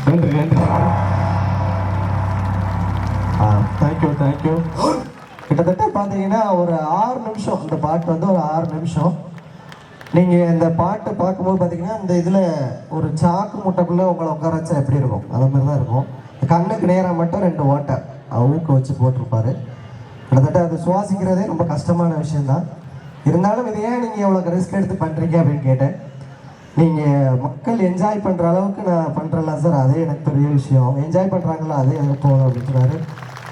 நன்றி நன்றி. தேங்க்யூ. கிட்டத்தட்ட பார்த்தீங்கன்னா ஒரு 6 நிமிஷம் இந்த பாட்டு வந்து ஒரு 6 நிமிஷம். நீங்கள் இந்த பாட்டு பார்க்கும்போது பார்த்தீங்கன்னா இந்த இதில் ஒரு சாக்கு முட்டைக்குள்ளே உங்களை உட்கார வச்சா எப்படி இருக்கும் அந்த மாதிரி தான் இருக்கும். கண்ணுக்கு நேராக மட்டும் 2 ஓட்டை ஊக்க வச்சு போட்டிருப்பாரு. கிட்டத்தட்ட அது சுவாசிக்கிறதே ரொம்ப கஷ்டமான விஷயந்தான். இருந்தாலும் இது ஏன் நீங்கள் எவ்வளோ ரிஸ்க் எடுத்து பண்ணுறீங்க அப்படின்னு கேட்டேன். நீங்கள் மக்கள் என்ஜாய் பண்ணுற அளவுக்கு நான் பண்ணுறல சார், அதே எனக்கு பெரிய விஷயம். என்ஜாய் பண்ணுறாங்களா அதே எனக்கு போதும் அப்படின்றாரு.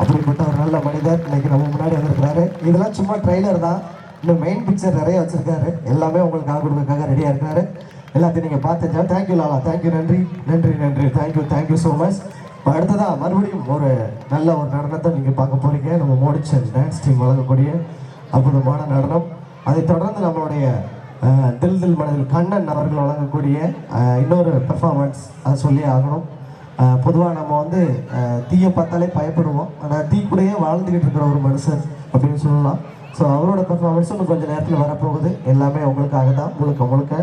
அப்படிப்பட்ட ஒரு நல்ல மனிதர் இன்னைக்கு நம்ம முன்னாடி வந்திருக்கிறாரு. இதெல்லாம் சும்மா ட்ரெய்லர் தான், இன்னும் மெயின் பிக்சர் நிறைய வச்சுருக்காரு. எல்லாமே உங்களுக்காக கொடுக்கறதுக்காக ரெடியாக இருக்காரு. எல்லாத்தையும் நீங்கள் பார்த்துச்சா. Thank you Lala, thank you. நன்றி. Thank you so much. அடுத்ததான் மறுபடியும் ஒரு நல்ல ஒரு நடனத்தை நீங்கள் பார்க்க போகிறீங்க. நம்ம மோடிச்சன் டான்ஸ் டீம் வழங்கக்கூடிய அற்புதமான நடனம். அதை தொடர்ந்து நம்மளுடைய தில் மனதில் கண்ணன் அவர்கள் வழங்கக்கூடிய இன்னொரு பெர்ஃபார்மன்ஸ் அதை சொல்லி ஆகணும். பொதுவாக நம்ம வந்து தீயை பார்த்தாலே பயப்படுவோம், ஆனால் தீ கூடயே வாழ்ந்துக்கிட்டு இருக்கிற ஒரு மனுஷன் அப்படின்னு சொல்லலாம். ஸோ அவரோட பெர்ஃபார்மன்ஸ் இன்னும் கொஞ்சம் நேரத்தில் வரப்போகுது. எல்லாமே உங்களுக்காக தான். முழுக்க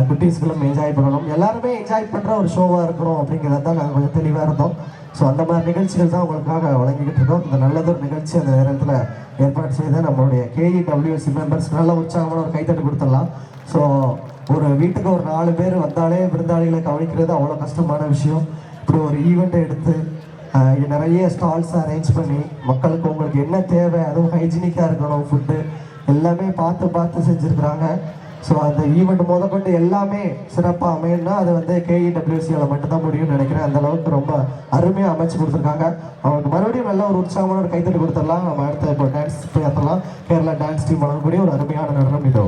குட்டீஸ்களும் என்ஜாய் பண்ணணும், எல்லாருமே என்ஜாய் பண்ணுற ஒரு ஷோவாக இருக்கணும் அப்படிங்கிறத தான் நாங்கள் கொஞ்சம் தெளிவாக இருந்தோம். ஸோ அந்த மாதிரி நிகழ்ச்சிகள் தான் உங்களுக்காக வழங்கிக்கிட்டு இருக்கோம். இந்த நல்லதொரு நிகழ்ச்சி அந்த நேரத்தில் ஏற்பாடு செய்த நம்மளுடைய KEWC மெம்பர்ஸ் நல்ல உற்சாகமான ஒரு கைத்தட்டு கொடுத்துடலாம். ஸோ ஒரு வீட்டுக்கு ஒரு 4 பேர் வந்தாலே விருந்தாளிகளை கவனிக்கிறது அவ்வளோ கஷ்டமான விஷயம். இப்படி ஒரு ஈவெண்ட்டை எடுத்து நிறைய ஸ்டால்ஸ் அரேஞ்ச் பண்ணி மக்களுக்கு உங்களுக்கு என்ன தேவை, அதுவும் ஹைஜீனிக்காக இருக்கணும், ஃபுட்டு எல்லாமே பார்த்து செஞ்சுருக்குறாங்க. ஸோ அந்த ஈவெண்ட் முதற்கொண்டு எல்லாமே சிறப்பாக அமையணும்னா அது வந்து KEWCயால் மட்டும்தான் முடியும்னு நினைக்கிறேன். அந்த அளவுக்கு ரொம்ப அருமையாக அமைச்சு கொடுத்துருக்காங்க. அவங்களுக்கு மறுபடியும் நல்ல ஒரு உற்சாகமான ஒரு கைத்தட்டு கொடுத்துடலாம். நம்ம அடுத்த இப்போ டான்ஸ் போய் கேரளா டான்ஸ் டீம் வழங்கக்கூடிய ஒரு அருமையான நடனம் இது.